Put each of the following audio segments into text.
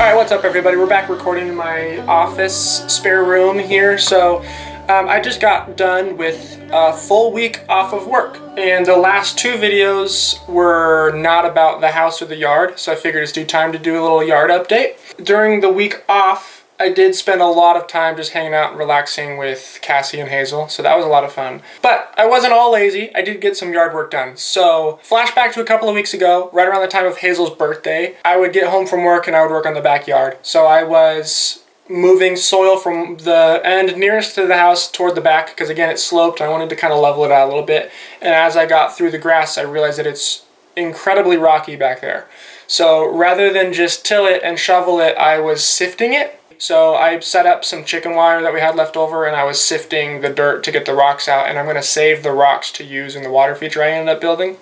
Alright, what's up everybody? We're back recording in my office spare room here. So I just got done with a full week off of work, and the last two videos were not about the house or the yard, so I figured it's due time to do a little yard update. During the week off, I did spend a lot of time just hanging out and relaxing with Cassie and Hazel, so that was a lot of fun. But I wasn't all lazy. I did get some yard work done. So flashback to a couple of weeks ago, right around the time of Hazel's birthday, I would get home from work and I would work on the backyard. So I was moving soil from the end nearest to the house toward the back, because again it's sloped and I wanted to kind of level it out a little bit. And as I got through the grass, I realized that it's incredibly rocky back there. So rather than just till it and shovel it, I was sifting it. So I set up some chicken wire that we had left over, and I was sifting the dirt to get the rocks out, and I'm going to save the rocks to use in the water feature I ended up building.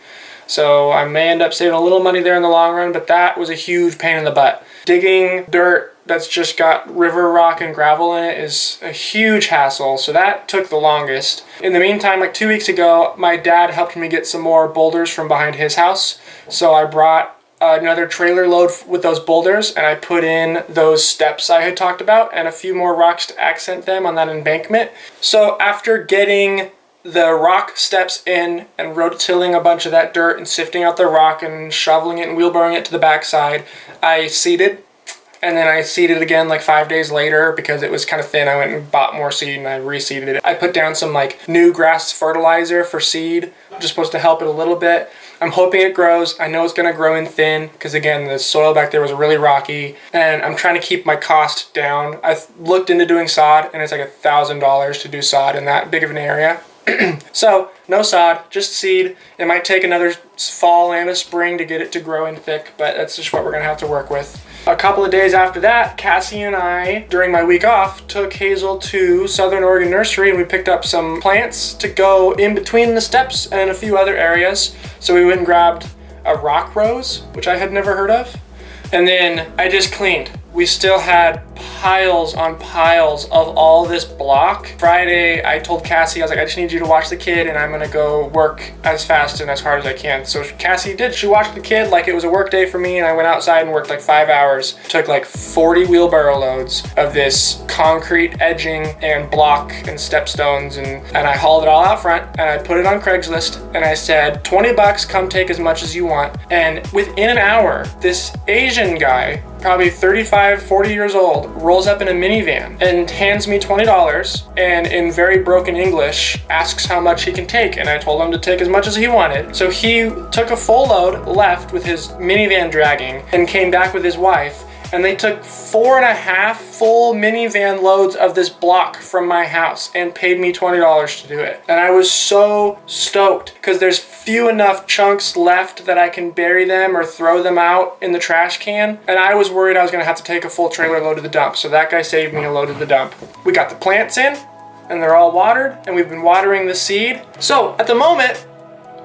So I may end up saving a little money there in the long run, but that was a huge pain in the butt. Digging dirt that's just got river rock and gravel in it is a huge hassle, so that took the longest. In the meantime, like 2 weeks ago, my dad helped me get some more boulders from behind his house, so I brought another trailer load with those boulders, and I put in those steps I had talked about and a few more rocks to accent them on that embankment. So after getting the rock steps in and rotilling a bunch of that dirt and sifting out the rock and shoveling it and wheelbarrowing it to the backside, I seeded. And then I seeded again like 5 days later because it was kind of thin. I went and bought more seed and I reseeded it. I put down some like new grass fertilizer for seed, just supposed to help it a little bit. I'm hoping it grows. I know it's gonna grow in thin because again, the soil back there was really rocky, and I'm trying to keep my cost down. I looked into doing sod, and it's like $1,000 to do sod in that big of an area. So no sod, just seed. It might take another fall and a spring to get it to grow in thick, but that's just what we're gonna have to work with. A couple of days after that, Cassie and I, during my week off, took Hazel to Southern Oregon Nursery, and we picked up some plants to go in between the steps and a few other areas. So we went and grabbed a rock rose, which I had never heard of, and then I just cleaned. We still had piles on piles of all this block. Friday, I told Cassie, I was like, I just need you to watch the kid, and I'm gonna go work as fast and as hard as I can. So Cassie did. She watched the kid like it was a work day for me, and I went outside and worked like 5 hours. Took like 40 wheelbarrow loads of this concrete edging and block and step stones, and I hauled it all out front, and I put it on Craigslist, and I said, 20 bucks, come take as much as you want. And within an hour, this Asian guy, probably 35, 40 years old, rolls up in a minivan and hands me $20, and in very broken English asks how much he can take, and I told him to take as much as he wanted. So he took a full load, left with his minivan dragging, and came back with his wife, and they took 4.5 full minivan loads of this block from my house and paid me $20 to do it. And I was so stoked because there's few enough chunks left that I can bury them or throw them out in the trash can. And I was worried I was gonna have to take a full trailer load to the dump. So that guy saved me a load to the dump. We got the plants in and they're all watered, and we've been watering the seed. So at the moment,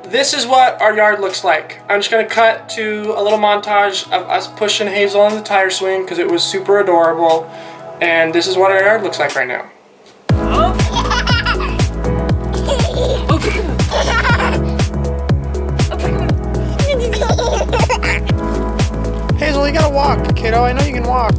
this is what our yard looks like. I'm just gonna cut to a little montage of us pushing Hazel on the tire swing because it was super adorable. And this is what our yard looks like right now. Hazel, you gotta walk, kiddo. I know you can walk.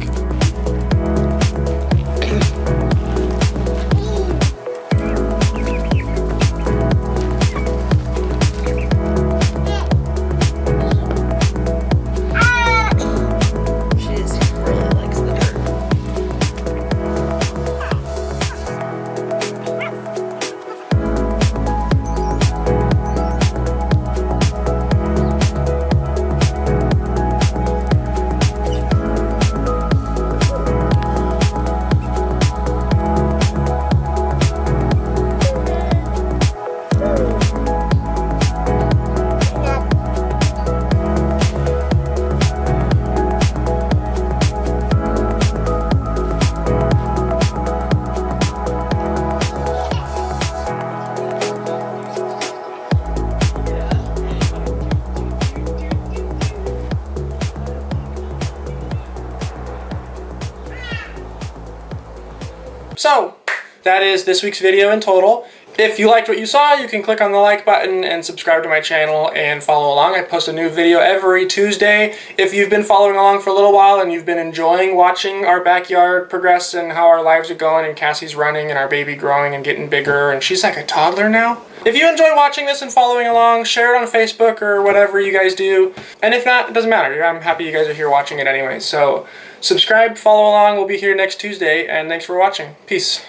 So that is this week's video in total. If you liked what you saw, you can click on the like button and subscribe to my channel and follow along. I post a new video every Tuesday. If you've been following along for a little while and you've been enjoying watching our backyard progress and how our lives are going and Cassie's running and our baby growing and getting bigger and she's like a toddler now. If you enjoy watching this and following along, share it on Facebook or whatever you guys do. And if not, it doesn't matter. I'm happy you guys are here watching it anyway. So subscribe, follow along. We'll be here next Tuesday and thanks for watching. Peace.